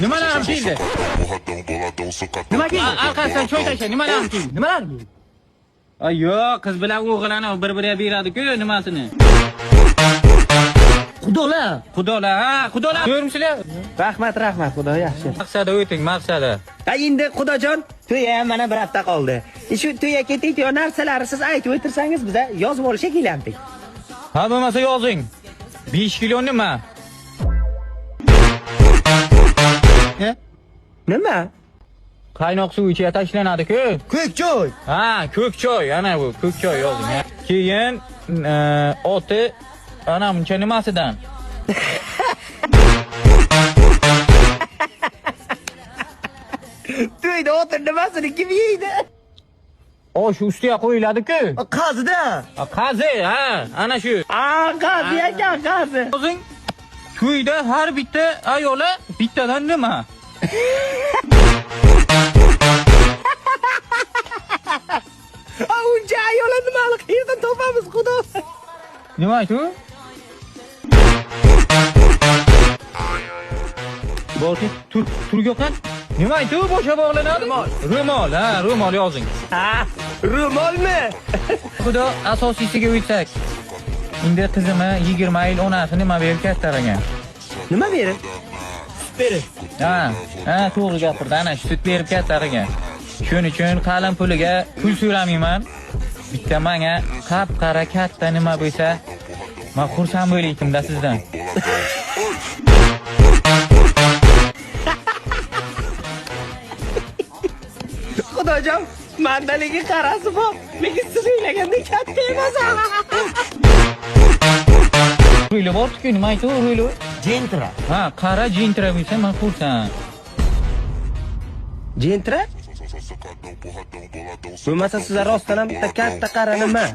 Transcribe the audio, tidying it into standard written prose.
Nimalar keldi? Nima keldi? Arkasidan choy tasha, nimalar keldi? Nimalar keldi? Ay yo'q, qiz bilan o'g'ilani bir-biriga beradi-ku nimasini. Xudolar, ha, xudolar. Ko'rmishlar? Rahmat, xudo yaxshi. Maqsadi o'ting, maqsadi. Ha endi xudojon, to'y ham mana bir hafta qoldi. Shu to'yga ketdik-ku, narsalarni siz aytib o'tirsangiz biz yozib olishga kelamdik. Ha, bo'lmasa yozing. 5 kilo nima? Nima? Qaynoq suv ichiga tashlanadi-ku. Ko'k choy. Ha, ko'k choy, ana bu ko'k choy yozing. Keyin oti ana buncha nimasidan? To'yda o'tir nimasini kim yeydi? Shu ustiga qo'yiladi-ku. Qazida. Qazi, ha, ana shu. Qazi ekan, qazi. O'zing to'yda har bitta ayola bittadan nima? Uncha ayollar nimani qayerdan topamiz, xudo? Nima shu? Boshi turgoqdan nima aytdi boshqa bog'lanadi? Ro'mol, ha, ro'mol yozing. Ha, ro'molmi? Xudo asosiysiga o'tsak. Endi qizimni 20 yil onasi nima berib kattaragan? Nima berib? Berib. Ha, to'g'ri gapirdi, ana sut berib kattaragan. Shuning uchun qalin puliga pul so'ramayman. Bitta menga qap-qara katta nima bo'lsa, men xursand bo'laydim-da sizdan. Xudojon, mandaligi qarasi bor, lekin siz o'ylagandek katta emas. Ruyli bor-ku, nima aytdi ruyli? Jentra. Ha, qara jentra bo'lsa men xursand. Jentra? Bo'lmasa sizlar rostdan ham bitta katta qara nima?